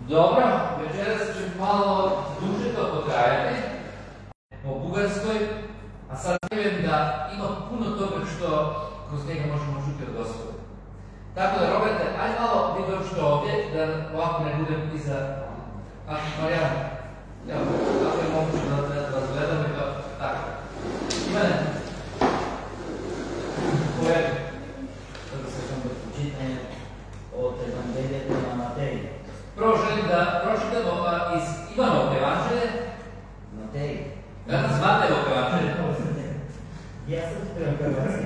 Dobro, večeras će malo duže to potrajati po bugarskoj, a sad vjerujem da ima puno toga što kroz njega možemo čuti od Gospoda. Tako da, Roberte, ajde malo vi dođete ovdje, da ovako ne budem iza... Marijana, evo, ako je moguće da vas gledam i to, tako. Ivane, povedu. Prvo se sam čitanje od Evangelija prema Mateji. Prvo želim da pročitamo iz Ivanovog evanđelje. Mateji. Danas Matejevog evanđelja. Ja sam spremam hrvatski.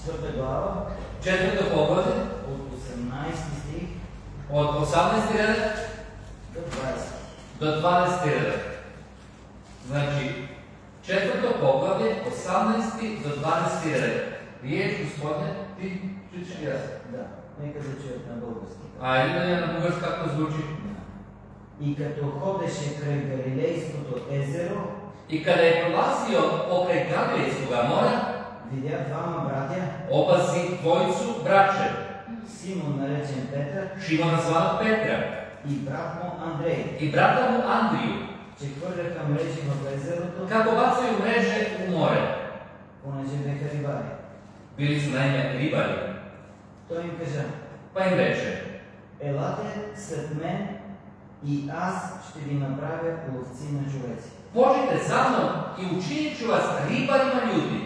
4. glava. 4. poglavlje. Od 18. stih. Od 18. reda do 20. do 20. reda. Znači, 4. poglavlje, 18. do 20. reda. Riječ, Gospodine, ti čutiš i ja sam. Da, nekada ću na bugarski. A Ivanja na bugarski kako zvuči? I като ходеше край Галилейското езеро, I kada je prolazio pokraj Galilejskoga mora, видя двама братя, opazi dvojicu braće, Симон наречен Петър Šimona zvanog Petra и брат му Андрей, i brata mu Andriju, че хвърляха мрежи в езерото, kako bacaju mreže u more. понеже бяха рибари. Bili su naime ribari, Той им кажа: pa im reče: елате след мен и аз ще ви направя ловци на човеци. Pođite za mnom i učinit ću vas ribarima ljudi.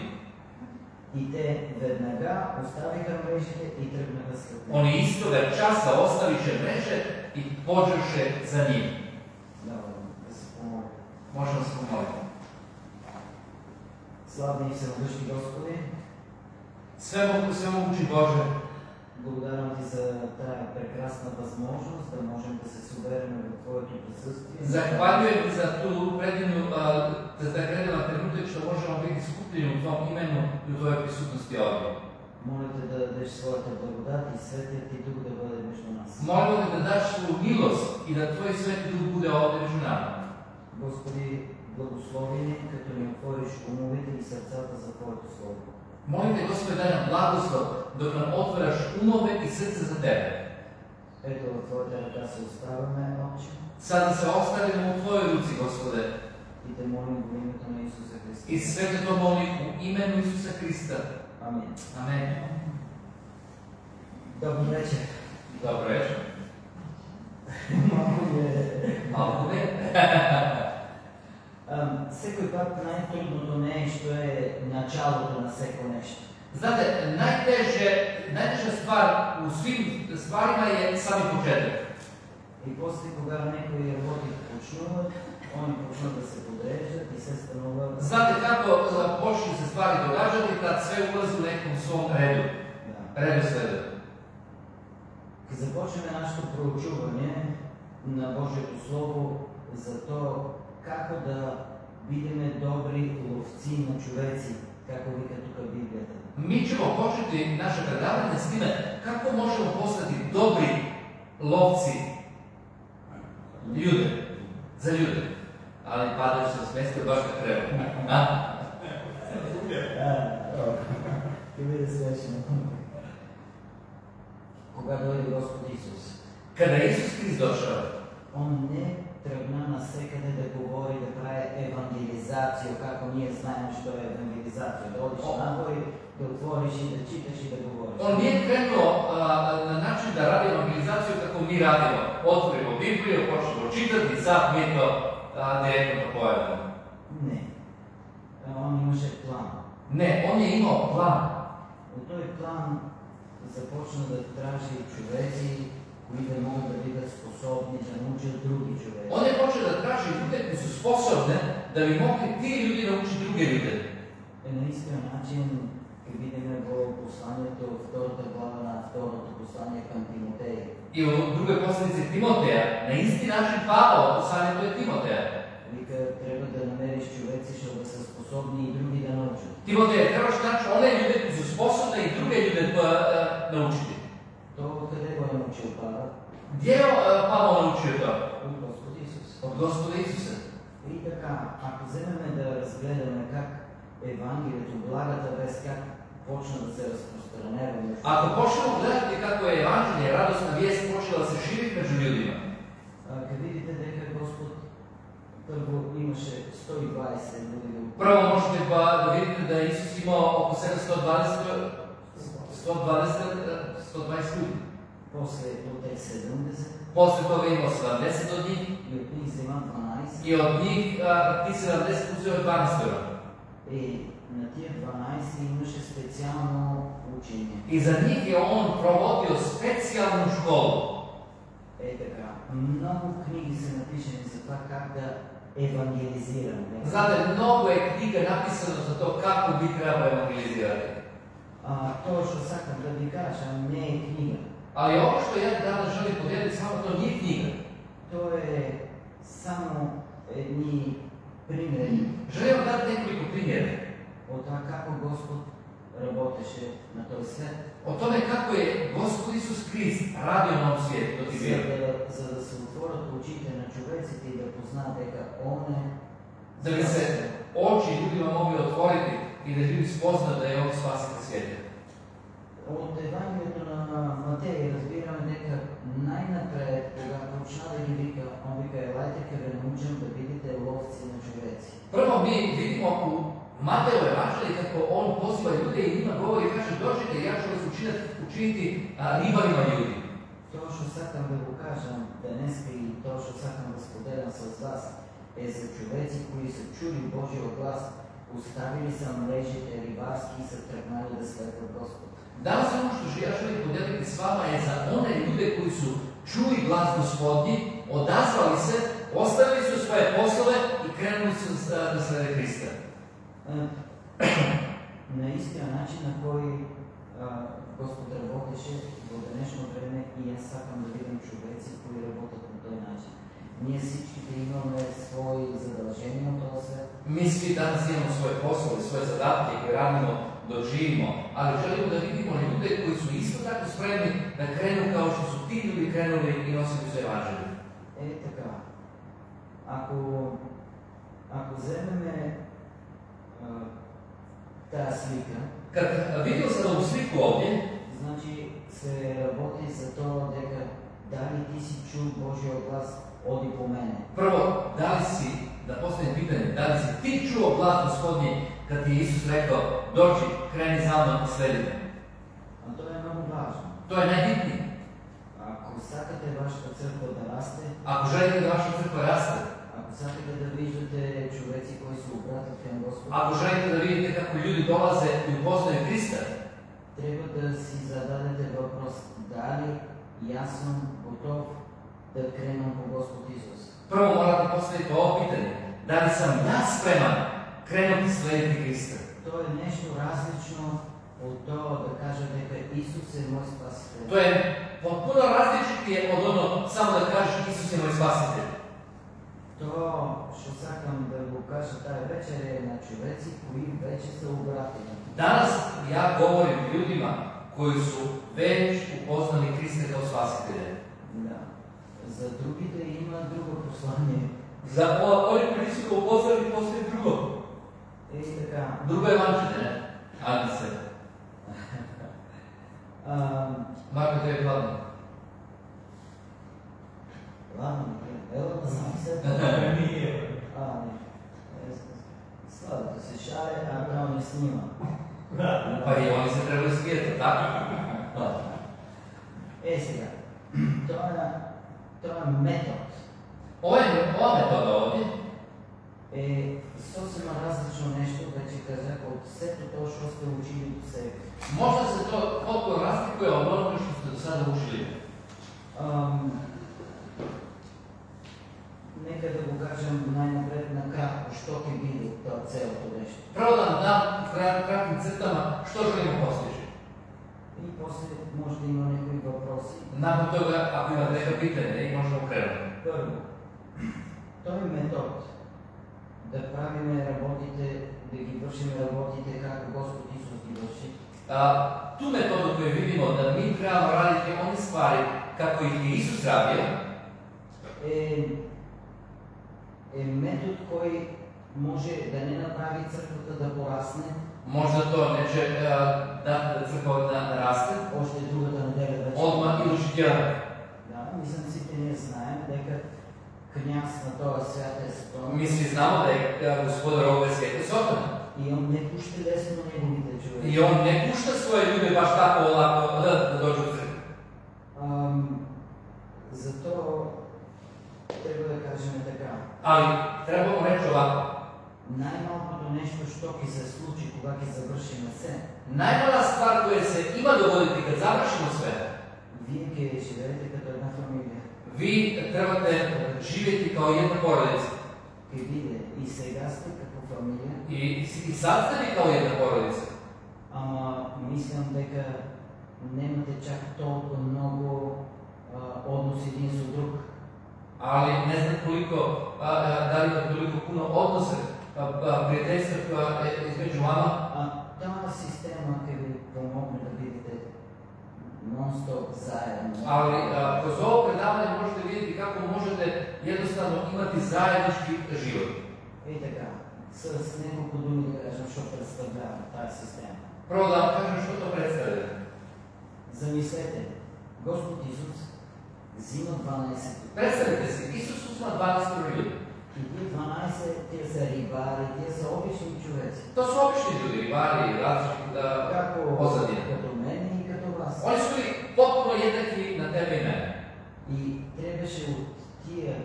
И те веднага оставиха мрежите и тръгнаха след него. Oni istoga časa ostaviše mreže i pođeše za njim. Да се помоля. Možemo se pomoliti. Славни и всемогъщи Господи, Svemogući Bože, благодарам Ти за тая прекрасна възможност да можем да се съберем в Твоето присъствие. zahvaljujem Ti za tu predivnu, za taj predivan trenutak što možemo biti skupljeni u Tvom imenu i u Tvojoj prisutnosti ovdje. Моля Те да дадеш своята благодат и Светият Ти Дух да бъде между нас. Molimo Te da daš svoju milost i da Tvoj Sveti Duh bude ovdje među nama. Господи, благослови ни, като ни отвориш умовете и сърцата за Твоето Слово. Molim Te, Gospode, daj nam blagoslov dok nam otvaraš umove i srce za Tebe. Ето в Твоята ръка се оставяме, Отче, Sada se ostavimo u Tvojoj ruci, Gospode, и Те молим в името на Исуса Христа. i sve Te to molim u imenu Isusa Krista. Амин. Amen. Добър вечер. Dobro večer. Малко е... Малко не. Всекой път най-трудното нещо е началото на всеко нещо. Znate, najteža stvar u svim stvarima je sami početak. И после, кога някои работи почнуват, они почнат да се подреждат и се стануват... Znate kako počnu se stvari događati kad sve ulazi u nekom svom redu. Redu sledu. Като започнем нашето проучуване на Божието Слово за то како да бидеме добри ловци на човеци, како вика тук Библията. Mi ćemo početi naše predavanje s time kako možemo postati dobri lovci ljude, za ljude. Ali padaš se smestio baš kad treba. Ти биде смешно. Кога дойде Господ Исус, Kada je Isus Krist došao, Он не тръгна насекъде да говори, да прави евангелизация, како ние знаем, що е евангелизация. Да одиш нагоре, да отвориш и да читаш и да говориш. on nije krenuo na način da radi evangelizaciju kako mi radimo. Otvorimo Bibliju, počnemo čitati, sad mi to direktno pojavimo. Не. Он имаше план. Ne, on je imao plan. От този план започна да тражи човеци, които могат да бъдат способни да научат други човеци. On je počeo da traži ljude koji su sposobne da bi mogli ti ljudi naučiti druge ljude. Е на истинен начин, като видим в посланието, втората глава на второто послание към Тимотей. I u drugoj poslanici Timoteja, na isti način Pavao posavjetuje Timoteja. Вика, трябва да намериш човеци, защото да са способни и други да научат. Timoteja, trebaš naći one ljude koji su sposobne i druge ljude naučiti. То къде го е научил Павел? Gdje je Pavao naučio to? От Господ Исус. Od Gospoda Isusa. И така, ако вземем да разгледаме как Евангелието, благата вест, как почна да се разпространява. Ako počnemo gledati kako je evanđelje, radosna vijest počela кажу ljudima. Kad vidite дека Господ prvo imаше 120 ljudi, Prvo možete da vidite da je Isus imao oko 120 ljudi. после до те 70 Posle toga je imao 70 od njih и от них взема 12 i od njih ti 70 uzeo 12. и на тия 12 имаше специално учение. I za njih je on provodio specijalnu školu. Така, много книги са напишени за това как да евангелизираме. Znate, mnogo je knjiga napisano za to kako bi trebalo evangelizirati. То, що сакам да ви кажа, не е книга. Ali ovo što ja danas želim podijeliti, samo to nije knjiga. То е само едни примери Želim vam dati nekoliko primjera от това како Господ работеше на този свет, o tome kako je Gospod Isus Krist radio na ovom svijetu dok je bio. за да се отворят очите на човеците и да познаят дека Он е Da bi se oči ljudima mogli otvoriti i da ljudi spoznaju da je on spasitelj svijeta. От Евангелието на Матея разбираме дека най-напред, когато почна да ги вика, он вика, елайте ке ве научам да бидете ловци на човеци. Prvo mi vidimo u Mateju evanđelji kako on poziva ljude i njima govori i kaže dođite, ja ću vas učiniti ribarima ljudi. То, що сакам да го кажам днеска и то, що сакам да споделям с вас, е за човеци, кои са чули Божия глас, оставили са мрежите рибарски и са тръгнали да следват Господ. Danas ono što ja želim podijeliti s vama je za one ljude koji su čuli glas Gospodnji, odazvali se, ostavili su svoje poslove i krenuli su da slede Krista. На истия начин, на кой Господ работеше в днешно време, и аз сакам да видим човеци, кои работят по този начин. Ние всичките имаме свои задължения от този свет. Mi svi danas imamo svoje poslove, svoje zadatke koje radimo dok živimo, ali želimo da vidimo ljude koji su isto tako spremni da krenu kao što su ti ljudi krenuli i nosili su evanđelje. Така. Ако вземеме тази слика, Kad vidio sam ovu sliku ovdje, значи се работи за то дека дали ти си чул Божия глас, оди по мене. prvo, da li si, da postavim pitanje, da li si ti čuo glas Gospodnji kad ti je Isus rekao, dođi, kreni za mnom i sledi me. То е много важно. To je najbitnije. Ако сакате вашата църква да расте, Ako želite da vaša crkva raste, ако сакате да виждате човеци, кои се обратят към Господ, ako želite da vidite kako ljudi dolaze i upoznaju Krista, трябва да си зададете въпрос, дали аз съм готов да кремам по Господ Исус. prvo morate postaviti ovo pitanje, da li sam ja spreman krenuti slediti Krista. То е нещо различно от това да кажа дека Исус е мой спасител. To je potpuno različitije od ono samo da kažeš Isus je moj spasitelj. То, що сакам да го кажа тая вечер, е на човеци, кои вече са обратени. Danas ja govorim ljudima koji su već upoznali Krista kao spasitelja. Да. За другите има друго послание. Za oni koji nisu ga upoznali postoji drugo. Така. Drugo evanđelje, ne? Ali se. Marko, to je hladno. Ладно, ела да съм се. Сладото се шаре, а право не снима. Pa i oni se trebaju smijeti, tako? Сега, това е метод. Ova metoda ovdje Е съвсем различно нещо, вече казах, от всето то, що сте учили до себе. možda se to potpuno razlikuje od onoga što ste do sada učili. Нека да го кажем най-напред накратко, що ќе биде това цялото нещо. Prvo da vam dam u kratkim crtama što želimo postići. И после може да има някои въпроси. Nakon toga, ako imate neka pitanja, i možemo krenuti. Първо, този метод да правиме работите, да ги вършим работите, както Господ Исус ги върши. Tu metodu koju vidimo da mi trebamo raditi one stvari kako ih je Isus radio, е метод, кой може да не направи църквата да порасне. možda to neće da crkva naraste, Още другата неделя вече. odmah idući tjedan. Да, мислям си, княз на този свят е Сатана. Мисли, знамо да Господар овој свет е Сатана. И он не пушта лесно неговите човеци. И он не пушта своje ljude baš tako olako da dođu u crkvu. Зато трябва да кажем така. Ali trebamo reći ovako. Най-малкото нещо, що ги се случи, кога ги завършим все. Najmala stvar koja se ima dogoditi kad završimo sve. Вие ги живеете като една фамилия. Vi trebate živjeti kao jedna porodica. Ке виде и сега сте като фамилия. I sad ste vi kao jedna porodica. Ама мислям дека немате чак толкова много odnos един с друг. Ali ne znam koliko, da li ima toliko puno odnose, prijateljstva između vama. Тази система ќе ви помогне да бидете non-stop заедно. Ali kroz ovo predavanje možete vidjeti kako možete jednostavno imati zajednički život. И така, с няколко думи да кажем, що представлява тази система. Prvo da vam kažem što to predstavlja. Замислете, Господ Исус взима 12. Predstavite si, Isus uzma 12 ljudi. И тие 12, тие са рибари, тие са обични човеци. To su obični ljudi, ribari, različiti pozadine. Като мен и като вас. Oni su bili potpuno jednaki na tebe i mene. И трябваше от тия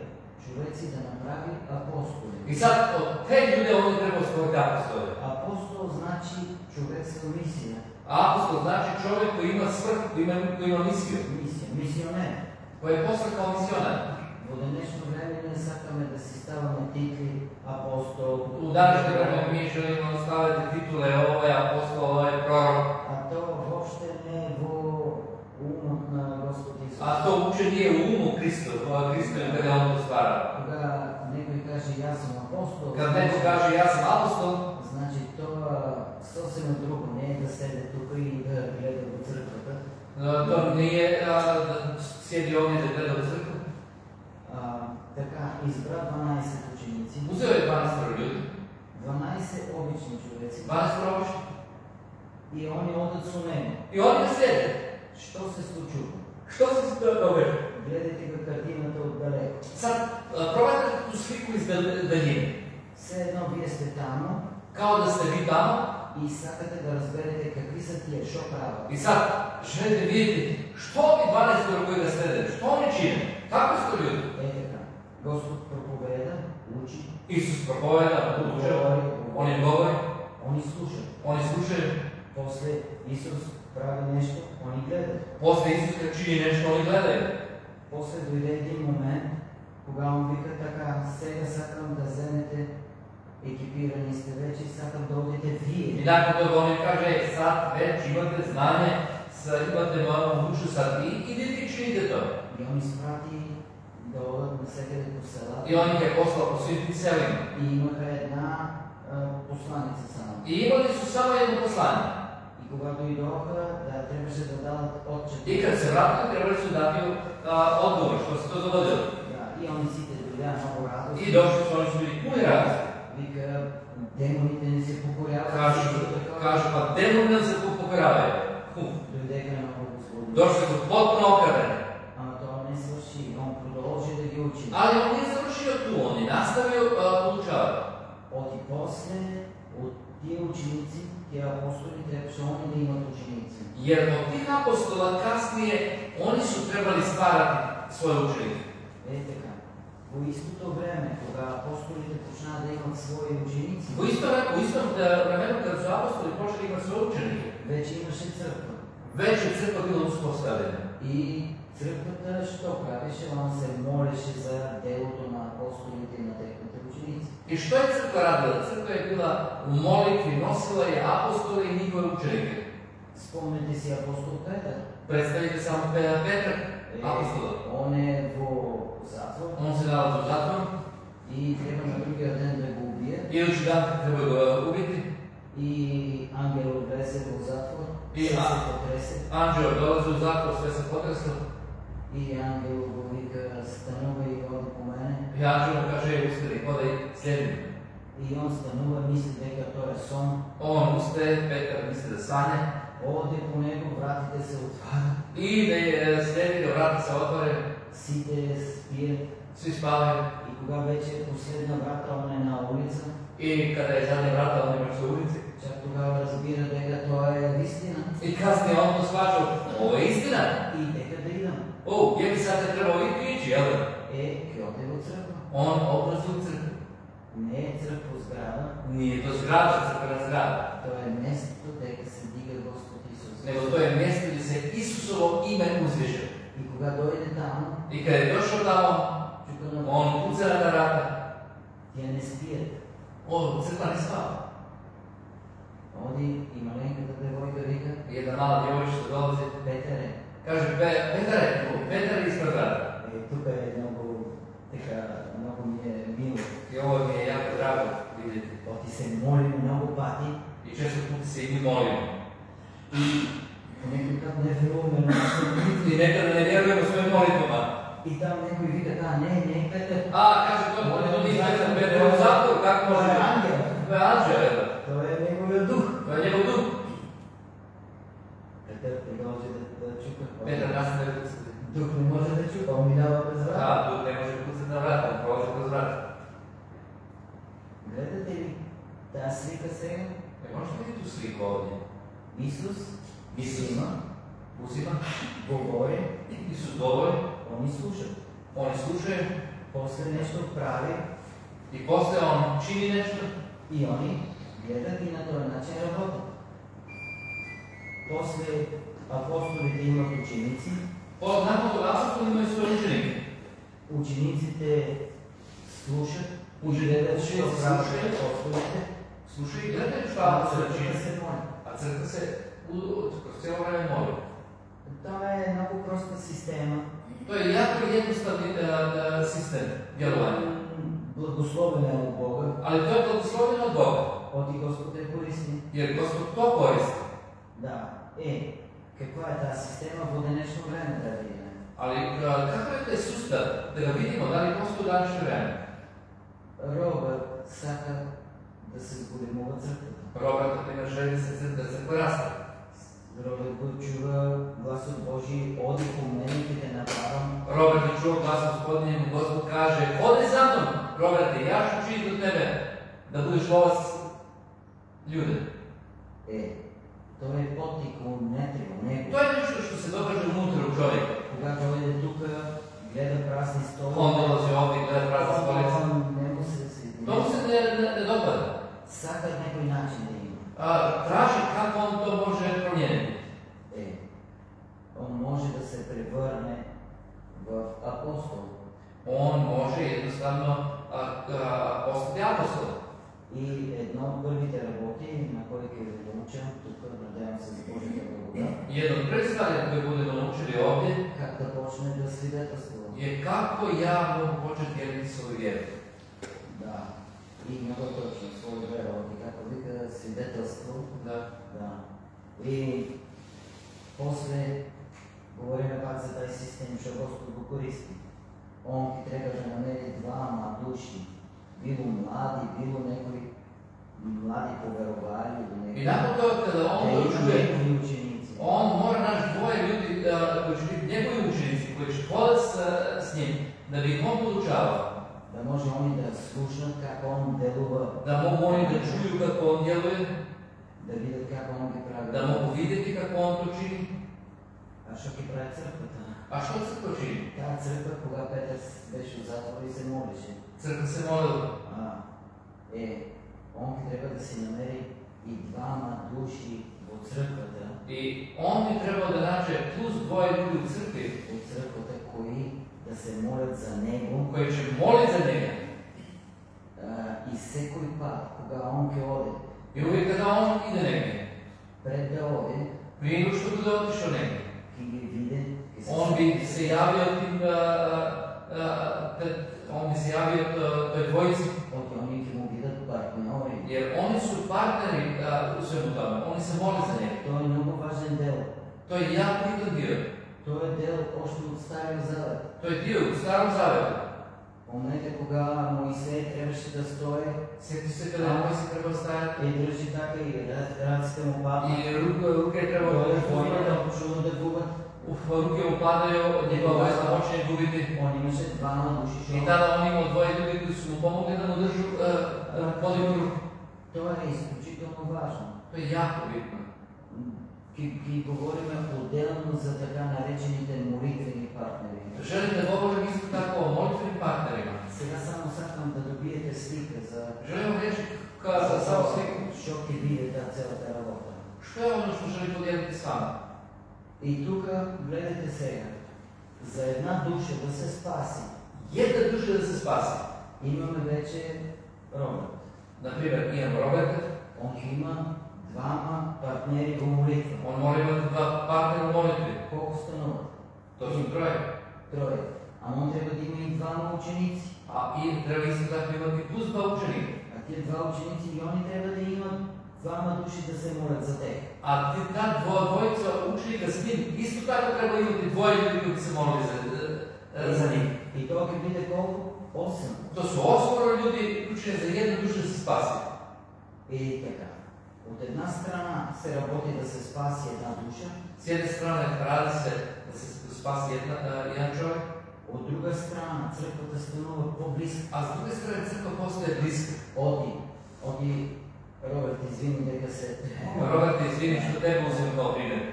човеци да направи апостоли. I sad od te ljude on treba stvoriti apostole. Апостол значи човек с мисия. Apostol znači čovjek koji ima svrhu, koji ima misiju. Мисия, мисионер. Koji je poslan kao misionar. Во днешно време не сакаме да си ставаме титли апостол. U današnje vreme mi želimo staviti titule, ovo je apostol, ovo je prorok. А то въобще не е во умот на Господ Исус. A to uopće nije u umu Kristo kada on to stvara. Кога некој каже јас сум апостол, Kad neko kaže ja sam apostol, значи тоа сосема друго, не е да седе тука и да гледа во црквата. to nije da sjedi ovdje da gleda u crkvu. Така, избра 12 ученици. Uzeo je 12 ljudi. 12 обични човеци. 12 obični. И они одат со него. I oni ga slijede. Што се случува? Što se događa? Гледайте го картината отдалеко. Sad, probajte tu sliku iz daljine. Все едно вие сте тамо Kao da ste vi tamo. и сакате да разберете какви са тие, што прават. I sad, želite vidjeti što ovi 12 koji ga slijede, što oni čine, kako su to ljudi. Е така. Господ проповеда, учи, Isus propoveda, učeo, oni govori, они слушат. oni slušaju. После Исус прави нещо, они гледат. Posle Isus kad čini nešto, oni gledaju. После дойде един момент, кога он вика така, сега сакам да вземете, екипирани сте вече, сакам да одите вие. I nakon toga on kaže, sad već imate znanje, imate malo dušu sad i idete i činite to. И он изпрати да одат навсекъде по села. I on ih je poslao po svim tim selima. И имаха една посланица само. I imali su samo jedno poslanje. И когато дойдоха, трябваше да дадат отчет. I kad se vratili, trebali su dati odgovor što se to dogodilo. И они сите дойдя много радост. I došli su, oni su bili puni radosti. Вика, демоните не се покоряват. Kažu, pa demoni nam se pokoravaju. Дойдеха много Господи. Došli su potpuno okradeni. Ама това не свърши. Он продължи да ги учи. Ali on nije završio tu, on je nastavio poučavati. От и после, от тия ученици, тия апостоли, трябваше они да имат ученици. Jer od tih apostola kasnije oni su trebali stvarati svoje učenike. Е така. По истото време, кога апостолите почнаха да имат свои ученици, U istom vremenu kada su apostoli počeli imati svoje učenike, вече имаше църква. već je crkva bila uspostavljena. И църквата, що правеше, он се молеше за делото на апостолите и на техните ученици. I što je crkva radila? Crkva je bila u molitvi, nosila je apostole i njihove učenike. Спомнете си апостол Петър. Predstavite samo Petra, apostola. Он е во затвор On se nalazi u zatvoru и трябва на другия ден да го убият. idući dan treba ga ubiti. И ангел влезе во затвор, И се потресе. Anđeo dolazi u zatvor, sve se potreslo. И ангел го вика, станува и ходи по мене. I Anđeo mu kaže, ustani, hodaj, slijedi me. И он станува, мисли дека тоа е сон. On ustaje, Petar misli da sanja. Оде по него, вратите се отварят. I da je slijedi ga, vrata se otvore. Сите спият. Svi spavaju. И кога вече е последна врата, он е на улица, I kada je zadnja vrata, on je u ulici. чак тогава разбира дека тоа е вистина I kasnije on to shvaća, ovo je istina. и дека да идам. O, gdje bi sad trebao ići, jel da? Ќе оде во црква. On odlazi u crkvu. Не е црква зграда, Nije to zgrada, crkvena zgrada. тоа е местото дека се дига Господ Исус. Nego to je mjesto gdje se Isusovo ime uzviše. И кога дојде таму, I kada je došao tamo, чука на on puca na vrata. тие не спият. Crkva ne spava. Оди и маленката девојка вика, Jedna mala djevojčica dolazi. Петере, Kaže, Petar je tu, Petar je ispred vrata. тука е многу така, многу ми е мило. I ovo mi je jako drago vidjeti. Оти се молим многу пати I često puta se i mi molimo. и некогаш не веруваме на нашите молитви. I nekada ne vjerujemo svojim molitvama. И там некој вика, не е Петер. Kaže, to nije Petar, Petar je u zatvoru, kako može? Тоа е ангел. To je anđeo, eto. Тоа е неговиот дух. To je njegov duh. Петер продолжи да чука. Petar nastavlja kucati. Дух не може да чука, он минава през врата. Duh ne može kucati na vrata, on prolazi kroz vrata. Гледате ли таа слика сега? Možete vidjeti tu sliku ovdje? Исус Isus uzima, говори, Isus govori, они слушат. oni slušaju После нещо прави i poslije on čini nešto и они гледат и на този начин работят. После апостолите имат ученици, Nakon toga apostoli imaju svoje učenike. учениците слушат и Учениците гледат що правят слушaju. апостолите, Slušaju i gledaju šta а apostoli църквата čini, се моли. a crkva se kroz cijelo vreme moli. Това е много проста система. To je jako jednostavni sistem djelovanja. Благословена е от Бога, Ali to je blagosloveno od Boga, от и Господ е користен. jer Gospod to koristi. Да. Каква е тази система в днешно време да видим? Ali kakav je taj sustav da ga vidimo, da li postoji u današnje vreme? Робърт сака да се сголемува църквата. Robert, например, želi da crkva raste. Робърт го чува глас от Божий, оди по мене и те направам. Robert je čuo glas Gospodinje, mu Gospod kaže, odi za mnom, Roberte, ja ću učiniti od tebe da budeš lovac ljude. То е потик внетре, в него. To je nešto što se događa unutra u čovjeku. Когато дойде тук, гледа празни столи. On dolazi ovdje i gleda prazna stolica. Не му се свиди. To mu se ne dopada. Сака някой начин да има. Traži kako on to može promijeniti. Он може да се превърне в апостол. On može jednostavno postati apostol. И едно от първите работи, на които ви науча, тук надявам се за Божията благодат, Jedno od prvih stvari koje budemo naučili ovdje как да почне да свидетелства. je kako ja mogu početi dijeliti svoju vjeru. Да. И много точно своя вера, и како вика свидетелство. Da. Да. И после говориме пак за тази систем, че Господ го користи. Он трябва да намери двама души, било млади, било некои млади поверовали до него. I nakon toga kada on to čuje, негови ученици. on mora naći dvoje ljudi koji će biti njegovi učenici, koji će hodati s njim, da bi ih on podučavao. Да може они да слушнат как он делува, Da mogu oni da čuju kako on djeluje, да видят как он ги прави. da mogu vidjeti kako on to čini. А што ги прави црквата? A što crkva čini? Таа црква, кога Петър беше в затвор и се молеше, Crkva se molila. он трябва да си намери и двама души от църквата, I on bi trebao da nađe plus dvoje ljudi u crkvi от църквата, кои да се молят за него. koji će moliti za njega. И секој пат, кога он ќе оде, I uvijek kada on ide negdje, пред да оде, prije nego što bude otišao negdje, ќе ги виде, on bi se javio tim, on bi se javio toj dvojici, от они ќе му бидат партньори. jer oni su partneri u svemu tome, oni se mole za njega. Тоа е много важен дел. To je jako bitan dio. Тоа е дел още от Стария Завет. To je dio u Starom Zavetu. Помнете кога Моисей трябваше да стои Sjeti se kada je Mojsije trebao stajati и държи така и ръцете му падат. i ruke je trebao Той е postaviti. да почува да губят. в руки му падaju, njegova vojska počinje gubiti. Он имаше двама души. I tada on imao dvoje ljudi koji su mu pomogli da mu držu podignu ruku. Това е изключително важно. To je jako bitno. Ги говорим отделно за така наречените молитвени партнери. Želim da govorim isto tako o molitvenim partnerima. Сега само сакам да добиете слика за Želim vam reći samo sliku. що ќе биде таа целата работа. Što je ono što želim podijeliti s vama? И тука гледате сега. За една душа да се спаси. Jedna duša da se spasi. Имаме вече Роберт. Например, имам Роберта. Он има двама партнери во молитва. On mora imati dva partnera u molitvi. Колко стануват? To su troje. Троje. Ама он трябва да има и двама ученици. I treba isto tako imati plus dva učenika. А тия два ученици и они трябва да имат двама души да се молят за тях. A ta dvojica učenika s njim isto tako treba imati dvoje ljudi koji se molili za njih. И това ќе биде колко? 8. To su 8 ljudi učeni za jednu dušu da se spasi. И така. От една страна се работи да се спаси една душа. S jedne strane radi se da se spasi jedan čovjek. От друга страна църквата станува по-близка. A s druge strane crkva postaje bliska. Оди, Роберт, извини дека се... Роберт, извини što tebe uzim kao primjer.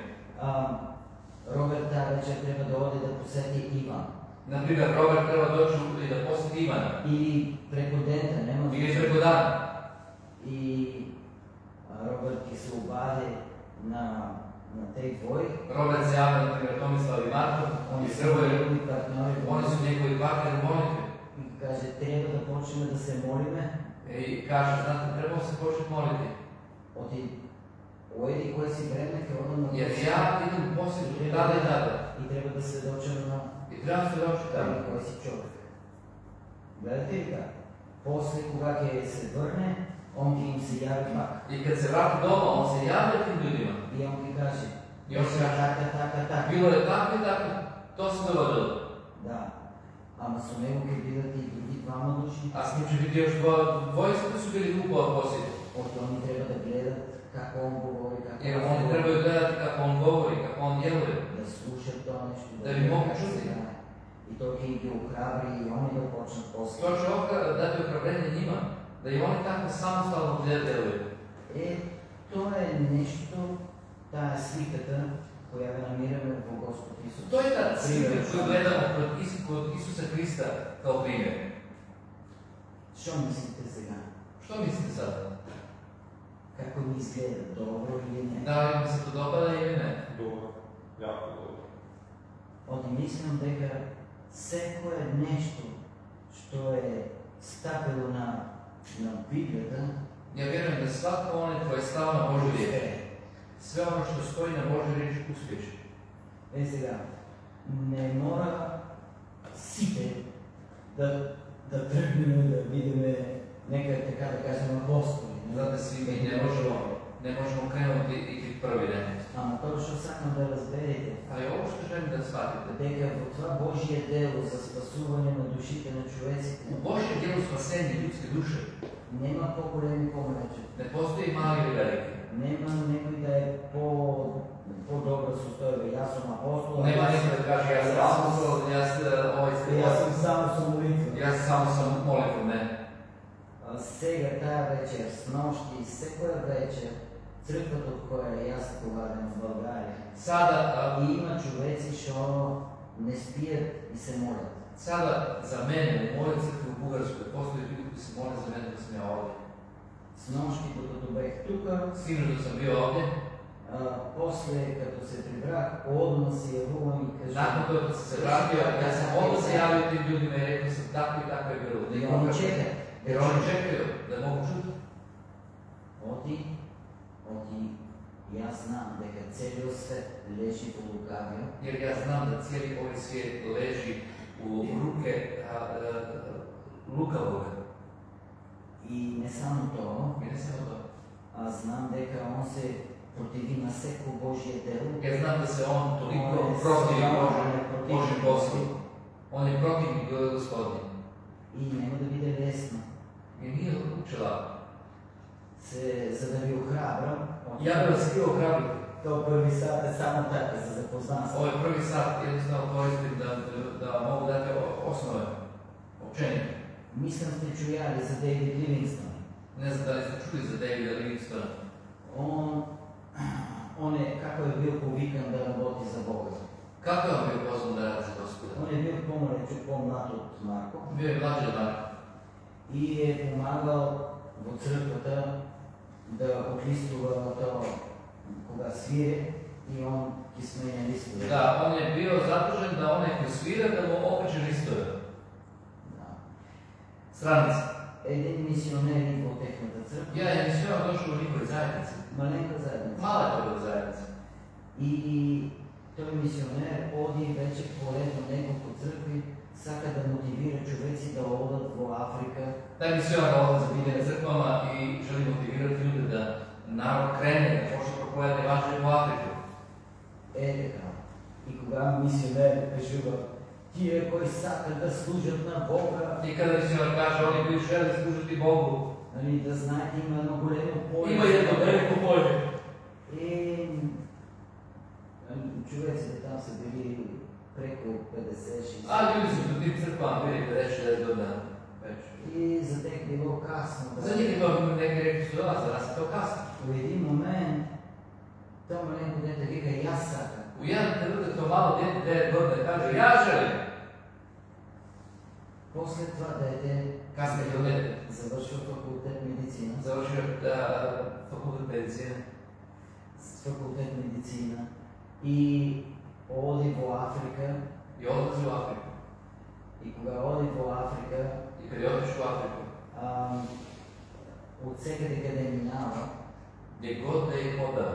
Роберт тази вечер трябва да оди да посети Иван. Например, Роберт treba doći i da posjeti Ivana. Или преко дента, нема... Или преко дана. И Роберт ќе се обади на тези двои. Роберт се javlja, например, Tomislav i Marko. Они I са Srboje. негови партньори. Oni su njegovi partneri u molitvi. И каже, трябва да почнем да се молиме. I kaže, znate, trebamo se početi moliti. Оти, оеди кое си време, ќе одам на... Jer ja idem u posjetu tada i tada. И трябва да се дочам на... I trebam se doći tamo. Кой си човек. Гледате ли така? После, кога ќе се върне, он ќе им се яви пак. I kad se vrati doma, on se javlja tim ljudima. И он ќе каже, I on se kaže, така. bilo je tako i tako, to se dogodilo. Да. Ама со него ќе бидат и други двама души. A s njim će biti još dvojica koji su bili grupa od posjetu. От они трябва да гледат како он говори, како Jer oni trebaju gledati kako on govori, kako on djeluje. да слушат тоа нешто. Да ви могу чути. И тоа ќе ги охрабри и они да почнат после. To će dati ohrabrenje njima, da i oni tako samostalno djeluju. Тоа е нешто, таа сликата, која ја намираме во Господ Исус. To je ta slika koju gledamo kod Isusa Krista kao primjer. Што мислите сега? Što mislite sada? Како ми изгледа? Добро или не? Da li vam se to dopada ili ne? Dobro, jako dobro. Оти мислам дека секое нешто што е стапило на Библията, Ja vjerujem da svako onaj tko je stao na Božju riječ, sve ono što stoji na Božju riječ uspjeće. сега, не мора сите да тръгнем да видиме нека така да кажем апостоли. Znate, svi mi ne možemo krenuti i biti prvi, ne. Ама тоа што сакам да разберете, Ali ovo što želim da shvatite, дека во това Божие дело за спасување на душите на човеците u Božjem dijelu spasenja ljudske duše нема по-големи помрачи. ne postoji mali ili veliki. Нема некој да е по-добра состојба. Јас сум апостол. Nema niko da kaže ja sam apostol, Јас сум само со молитва. ja sam samo sam molitvom, ne. Сега таа вечер, сношти, секоја вечер, црквата од која јас полагам в Българија. Sada, И има човеци што не спијат и се молят. sada za mene u mojoj crkvi u Bugarskoj postoji ljudi koji se mole za mene da sam ja ovdje. Сношти, докато бех тука, Sinoć dok sam bio ovdje, после като се прибрах, одма се јавувам и кажам. nakon toga kad sam se vratio, ja sam odmah se javio tim ljudima i rekao sam tako i tako je bilo. И они чекат. Jer oni čekaju da mogu čuti. Оти, јас знам дека целиот свет лежи во лукавија. Jer ja znam da cijeli ovaj svijet leži u ruke lukavoga. И не само тоа, I ne samo to. знам дека он се противи на секо Божие дело. Ja znam da se on toliko protivi Božjem poslu. On je protivnik Gospodnji. И нема да биде лесно. I nije učela. За да ви охрабрам, Ja bih vas htio ohrabriti. To prvi sat je samo tako za zapoznanstvo. Ovo je prvi sat, jednostavno koristim da mogu dati osnove, općenito. Mislim ste čujali za David Livingstone. Ne znam da li ste čuli za Davida Livingstona. On je, kako je bio povikan da raboti za Boga. Kako je on bio pozvan da radi za Gospoda? On je bio pomlad od Marko. Bio je mlađi od Marko. I je pomagao v crkvata da oklistува to koga svire i on ki smenja listove. Da, on je bio zadužen da onaj koji svira da mu okreće listove. Da. Stranice. Един мисионер идва от техната църква. Ja je misionar došao u njihovoj zajednici. Маленка заедница. Mala je to bila zajednica. И той мисионер оди вече поредно няколко църкви, сака да мотивира човеци да одат в Африка. Taj misionar odlazi za biljene crkvama i želi motivirati ljude da narod krene, da počne propovedati evanđelje u Afriku. Така. И кога мисионер кажува, тия кои сакат да служат на Бога, И kada misionar kaže, oni koji žele služiti Bogu, нали, да знаете, има едно големо поле. ima jedno veliko polje. И човеците там са били преко 50-60. A ljudi su u tim crkvama bili 50-60 godina već. И за тях било късно. Za njih je to neki rekli su, da, za nas je to kasno. В един момент, то маленко дете вика, и аз сакам. U jedan trenutak to malo dete 9 godina kaže, ja želim. После това дете Kasnije to dete завършва факултет медицина. završio fakultet medicine. С факултет медицина. И оди в Африка. I odlazi u Afriku. И кога оди в Африка, I kad je otišao u Afriku, от всекъде къде минава, gdje god da je hodao,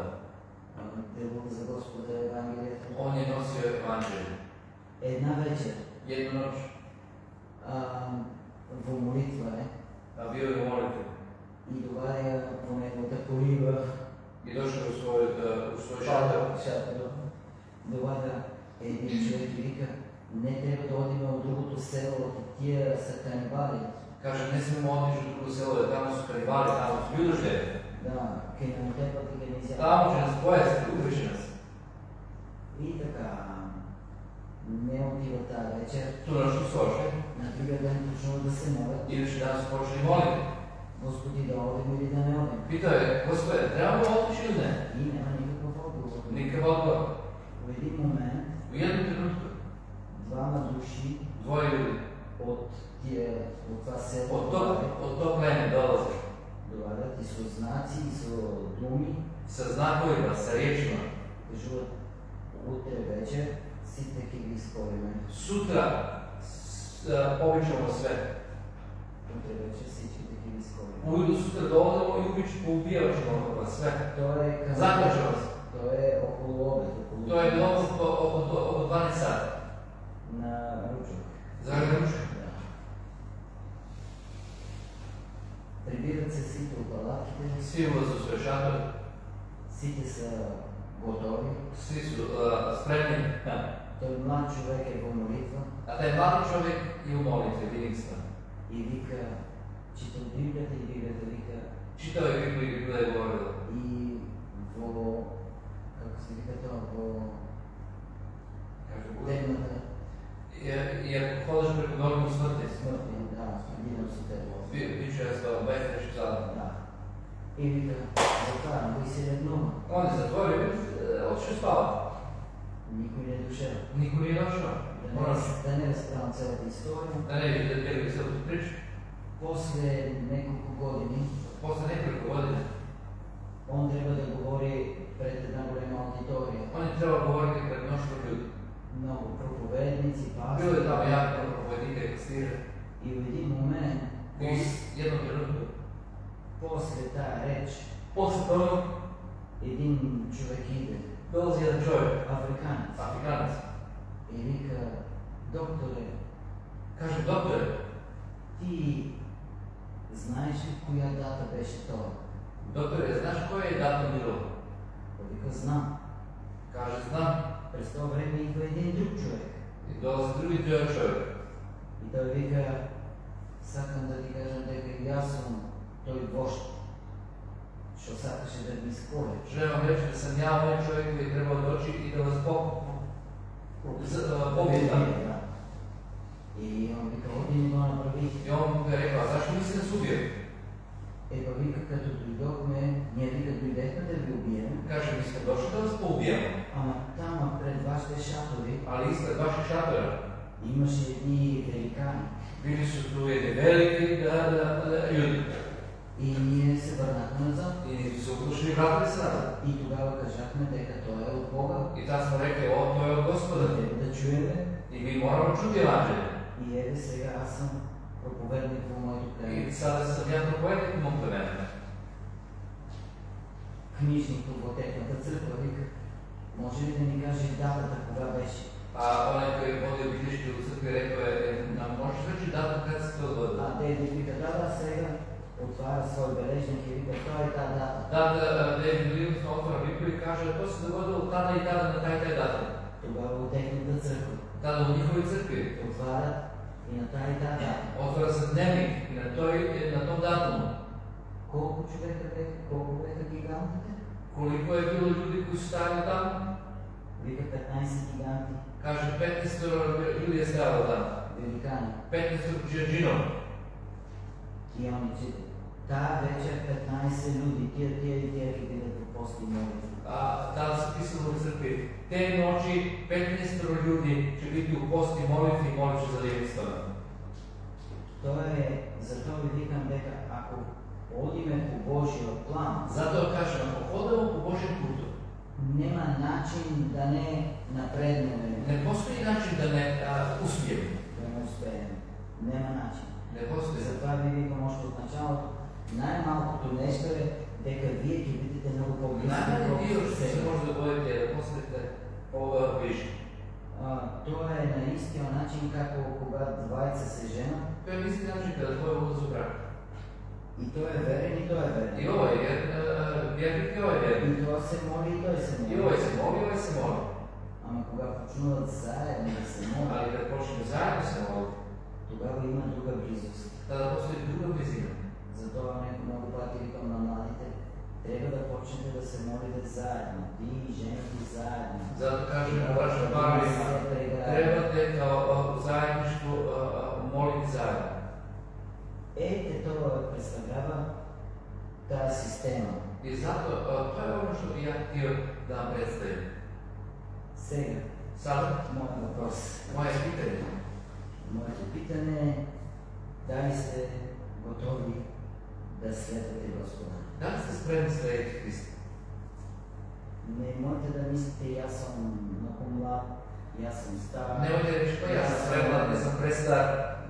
дело за Господа Евангелието. on je nosio evanđelje. Една вечер Jednu noć, в молитва a bio je u molitvi. и доваря по неговата колиба. I došao u svoj šator. Шатър. Доваря един човек и вика, не трябва да одим от другото село, тия са канибали. Kaže, ne smijemo otići u drugo selo, jer tamo su kanibali, tamo su ljudoždje. Да, каниматепът и ганизия. Tamo će nas pojesti, ubit će nas. И така, не отива тази вечер. Tu noć su ošli. На другия ден почнува да се молят. Idući dan su počeli moliti. Господи, да одим или да не одим. Pitao je, Gospode, trebamo otići ili ne? И няма никакъв отговор. Nikakav odgovor. В един момент U jednom trenutku, двама души dvoje ljudi от това село od tog plene dolaze. довадят и со знаци, и со думи. Sa znakovima, sa riječima. Кажуват, утре вечер сите ќе ги изкориме. Sutra pobićemo sve. Утре вечер всичките ќе ги изкориме. Ujutro sutra dolazimo i poubijavat ćemo sve. Тоа е към... Zaklaćemo se. Тоа е около обед, около... To je bilo oko 12 sati. На ручок. Zagreb ručak. Да. Прибират се сите от палатките. Svi ulaze u svoj šator. Сите са готови. Svi su spremni. Той млад човек е во молитва A taj mladi čovjek je u molitvi, Livingstone. и вика, чита Библията и Библията вика Čitao je Bibliju i Biblija je govorila. и во, како се вика тоа, во Kaže, темната I ako hodeš preko nogu smrti, смъртни, да, идам со тебе. bit ću ja s tobom, bez nešto sada. Да. И вика, затварям го и се легнува. On je zatvorio i otišao spavati. Никой не е дошъл. Niko nije došao. Да не разправям цялата история. Da ne bi da bi se tu priču. После няколко години Posle nekoliko godina, он трябва да говори пред една голема аудитория. on je trebao govoriti pred mnoštvo ljudi. Много проповедници, Bilo je tamo пастори. jako propovednika i pastira. И в един момент, I u jednom trenutku, после тая реч, posle toga, един човек иде, dolazi jedan čovjek, африканец, Afrikanac. и вика, докторе, Kaže, doktore, ти знаеш ли коя дата беше това? doktore, znaš koje je datum bilo? Той вика, знам. Kaže, znam. През това време идва един друг човек. I dolazi drugi čovjek. И той вика, сакам да ти кажем дека и аз съм той вожд. що сакаше да ви скоре. Želim vam reći da sam ja onaj čovjek koji je trebao doći i da vas pobjeda. И он вика, оди не го направи. I on ga je rekao, a zašto niste nas ubili? Па вика, като дойдохме, ние вика, дойдехме да ви убием. Kaže, mi smo došli da vas poubijamo. Ама там пред вашите шатори Ali ispred vaših šatora имаше едни великани. bili su tu jedni veliki ljudi. И ние се върнахме назад. I su ušli i vratili se nazad. И тогава кажахме дека той е от Бога. I tad smo rekli, o, to je od Gospoda. Да чуеме. I mi moramo čuti evanđelje. И еве сега аз съм проповедник во моето племе. I sada sam ja propovednik u mom plemenu. Книжник во техната църква вика, може ли да ни каже датата кога беше? A onaj koji je vodio bilježke u crkvi rekao je, nam možeš reći datu kad se to dogodilo? А Дейвид вика, да, сега отваря свой бележник и вика, това е тази дата. Tad David Livingstone otvara Библию и kaže, to se dogodilo tada i tada na taj дата. Тогава от техната църква Tada u njihovoj crkvi отварят и на тази дата. otvara se dnevnik i na tom datumu. Колко човека беха, колко беха гигантите? Koliko je bilo ljudi koji su stajali tamo? Вика 15 гиганти. Kaže, 15 ljudi je stajalo tamo. Великани. 15 džinova. И они читат. Тая вечер 15 люди, тия и тия ги бидат по пости и молитви. Tada se pisalo u crkvi, te noći 15 ljudi će biti u posti molitvi i molit će za Livingstona. Тоа е, затоа ви викам дека ако одиме по Божиот план, Zato kažem, ako hodamo po Božjem putu, нема начин да не напреднеме, ne postoji način da ne uspijemo. да не успееме. Нема начин. Ne postoji. Затоа ви викам още от началото, най-малкото нещо е дека вие ќе бидете много по-близки Najmanji dio до što se себе. može dogoditi je da postanete bliži. Тоа е на истиот начин како кога двајца се женат, To je isti način kada dvoje ulaze u brak. и тој е верен и тој е верен. I ovaj je vjernik i ovaj je vjernik. И тоа се моли и тој се моли. I ovaj se moli, ovaj se moli. Ама кога почнуваат заедно да се молат, Ali kad počnemo zajedno se moliti, тогава има друга близост. tada postoji druga blizina. Затоа много пати викам на младите, трябва да почнете да се молите заедно. Ти и жените заедно. Zato kažem braćo parovi, trebate kao zajedništvo moliti zajedno. Ете това представлява тази система. I zato, to je ono što bi ja htio da vam predstavim. Сега, Sada, моят въпрос. moje pitanje. Моето питане е, дали сте готови да следвате Господа? Da li ste spremni slijediti Hrista? Nemojte da mislite, ja sam mnogo mlad, ja sam star. Nemojte reći, pa ja sam spreman, ja sam prestar.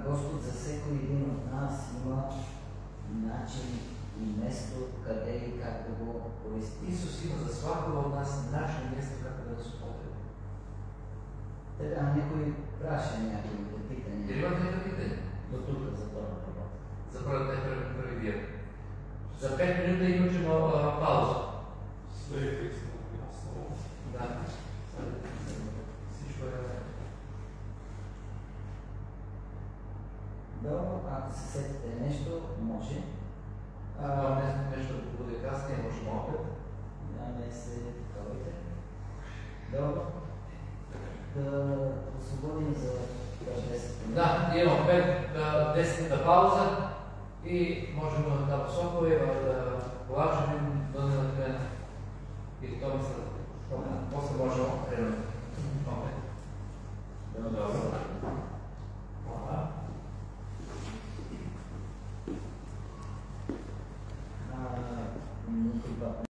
Господ за всеки един от нас има начин и место къде и как да го користи. Isus ima za svakoga od nas naše mjesto kako da nas upotrebe. Така, някой праша някои питания. Jer imate neka pitanja? До тук за това въпрос. Za prvi dio. Za 5 minuta imat ćemo pauzu. Sve je pismo jasno. Da. Всичко е. Добро, ако се сетите нещо, може. Нещо да буде kasnije, možemo opet. Да не се таковите. Добро. Да освободим за 10 минути. Da, imamo 10 minuta pauza i možemo da sokovi da polažem do krenu. I to mislim, posle možemo krenuti. Opet. Dobro. Hvala. Никой път